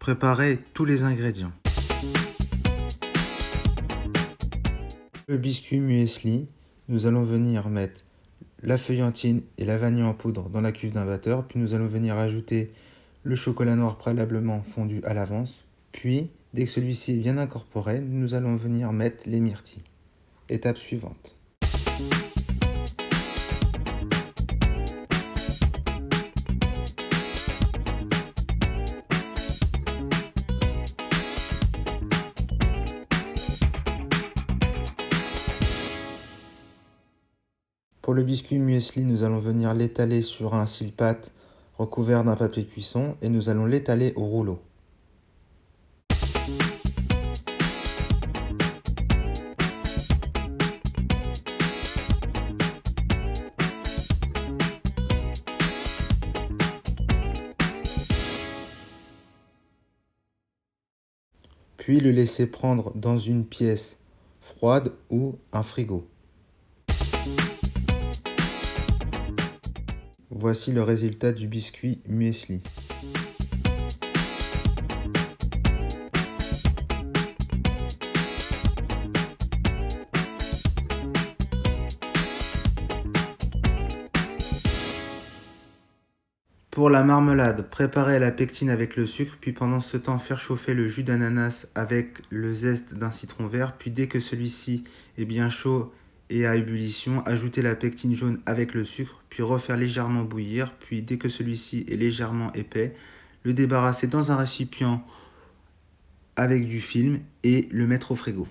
préparer tous les ingrédients. Le biscuit muesli, nous allons venir mettre la feuillantine et la vanille en poudre dans la cuve d'un batteur, puis nous allons venir ajouter le chocolat noir préalablement fondu à l'avance, puis dès que celui-ci est bien incorporé, nous allons venir mettre les myrtilles. Étape suivante. Pour le biscuit muesli, nous allons venir l'étaler sur un cile-pâte recouvert d'un papier cuisson et nous allons l'étaler au rouleau. Puis le laisser prendre dans une pièce froide ou un frigo. Voici le résultat du biscuit muesli. Pour la marmelade, préparez la pectine avec le sucre, puis pendant ce temps faire chauffer le jus d'ananas avec le zeste d'un citron vert, puis dès que celui-ci est bien chaud et à ébullition, ajoutez la pectine jaune avec le sucre, puis refaire légèrement bouillir, puis dès que celui-ci est légèrement épais, le débarrasser dans un récipient avec du film et le mettre au frigo.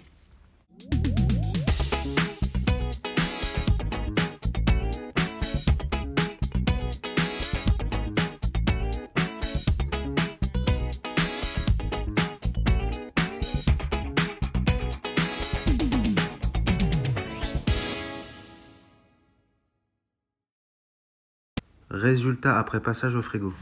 Résultat après passage au frigo.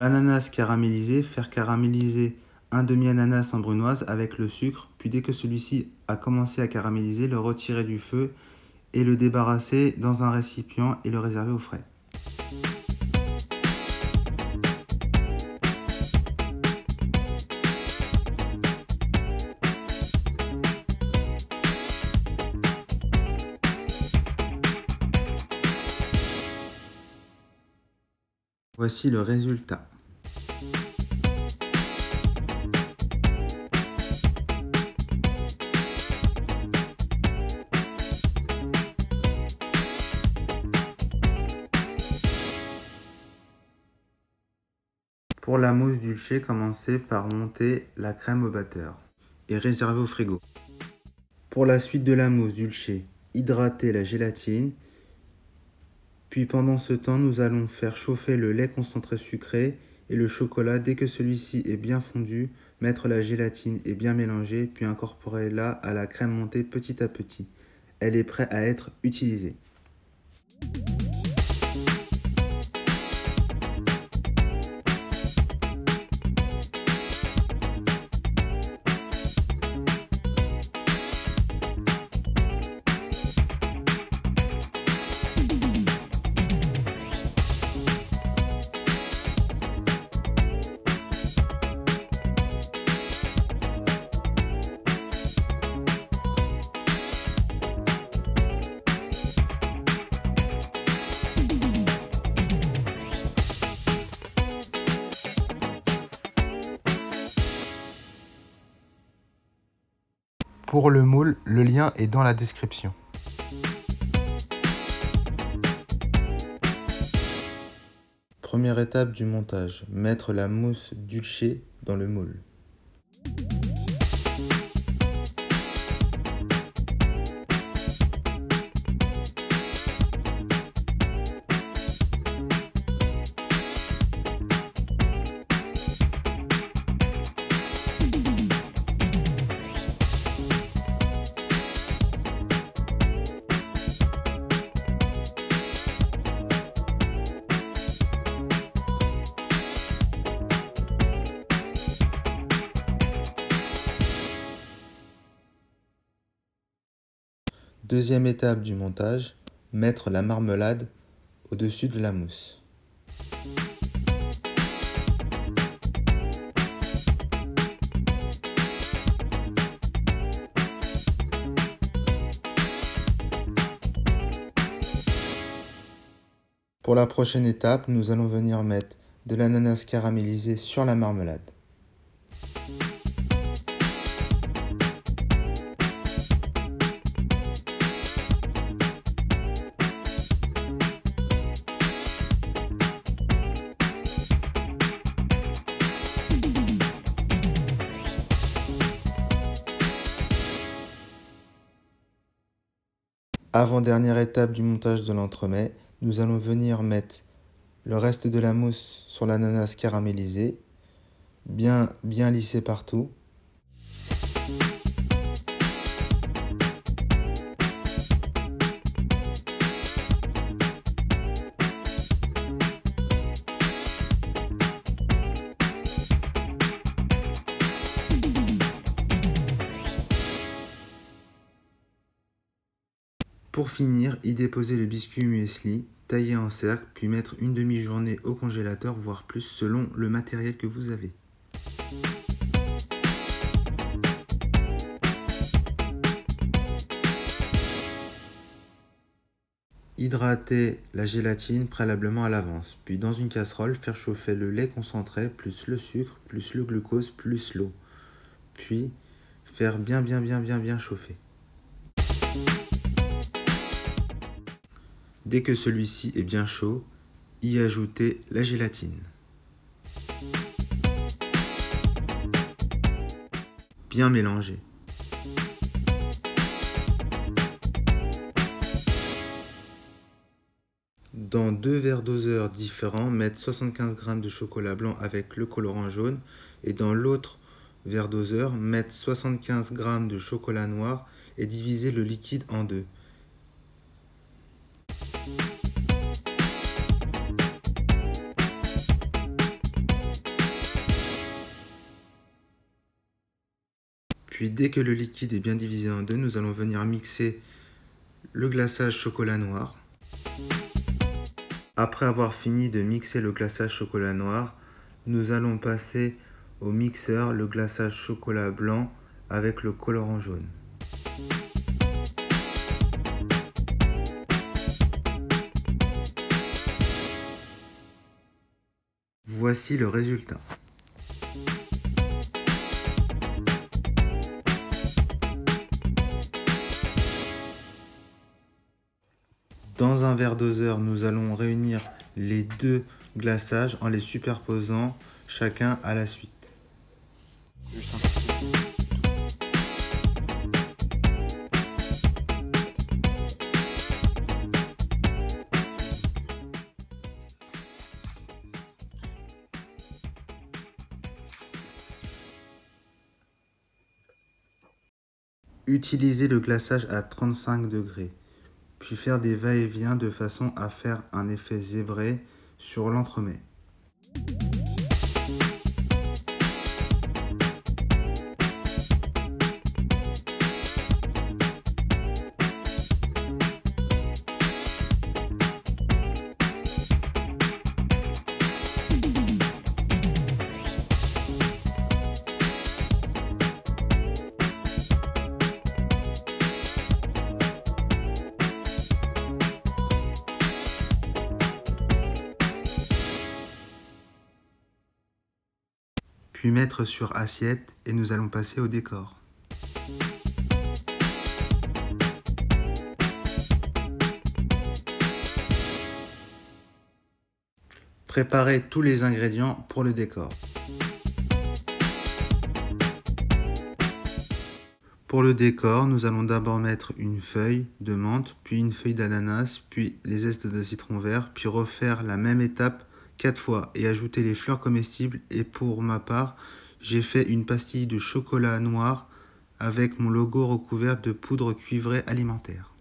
L'ananas caramélisé, faire caraméliser un demi-ananas en brunoise avec le sucre, puis dès que celui-ci a commencé à caraméliser, le retirer du feu et le débarrasser dans un récipient et le réserver au frais. Voici le résultat. Pour la mousse dulce, commencez par monter la crème au batteur et réserver au frigo. Pour la suite de la mousse dulce, hydratez la gélatine. Puis pendant ce temps, nous allons faire chauffer le lait concentré sucré et le chocolat. Dès que celui-ci est bien fondu, mettre la gélatine et bien mélanger, puis incorporer-la à la crème montée petit à petit. Elle est prête à être utilisée. Pour le moule, le lien est dans la description. Première étape du montage, mettre la mousse dulce dans le moule. Deuxième étape du montage, mettre la marmelade au-dessus de la mousse. Pour la prochaine étape, nous allons venir mettre de l'ananas caramélisé sur la marmelade. Avant-dernière étape du montage de l'entremets, nous allons venir mettre le reste de la mousse sur l'ananas caramélisé, bien lisser partout. Pour finir, y déposer le biscuit muesli, tailler en cercle, puis mettre une demi-journée au congélateur, voire plus selon le matériel que vous avez. Hydrater la gélatine préalablement à l'avance, puis dans une casserole, faire chauffer le lait concentré, plus le sucre, plus le glucose, plus l'eau. Puis faire bien chauffer. Dès que celui-ci est bien chaud, y ajouter la gélatine. Bien mélanger. Dans 2 verres doseurs différents, mettre 75 g de chocolat blanc avec le colorant jaune et dans l'autre verre doseur, mettre 75 g de chocolat noir et diviser le liquide en deux. Puis dès que le liquide est bien divisé en deux, nous allons venir mixer le glaçage chocolat noir. Après avoir fini de mixer le glaçage chocolat noir, nous allons passer au mixeur le glaçage chocolat blanc avec le colorant jaune. Voici le résultat. Dans un verre doseur, nous allons réunir les deux glaçages en les superposant chacun à la suite. Utilisez le glaçage à 35 degrés. Puis faire des va-et-vient de façon à faire un effet zébré sur l'entremets. Puis mettre sur assiette et nous allons passer au décor. Préparez tous les ingrédients pour le décor. Pour le décor, nous allons d'abord mettre une feuille de menthe, puis une feuille d'ananas, puis les zestes de citron vert, puis refaire la même étape 4 fois et ajouter les fleurs comestibles. Et pour ma part, j'ai fait une pastille de chocolat noir avec mon logo recouvert de poudre cuivrée alimentaire.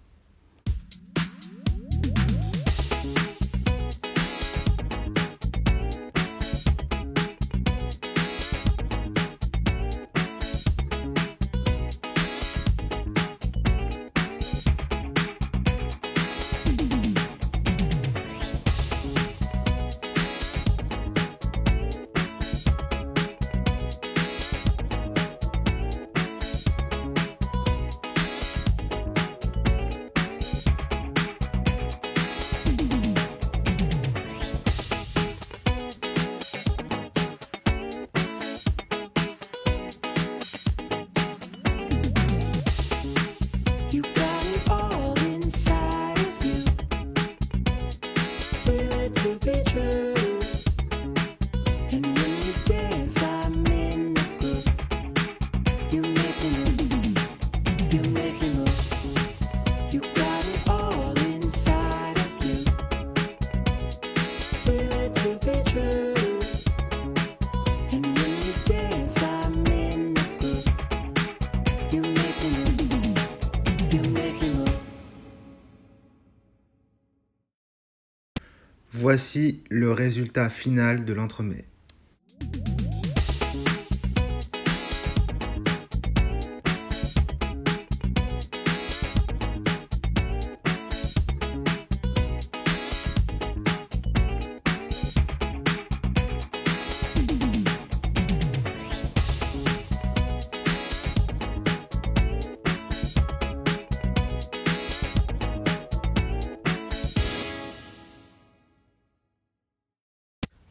Voici le résultat final de l'entremets.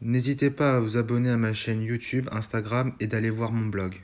N'hésitez pas à vous abonner à ma chaîne YouTube, Instagram et d'aller voir mon blog.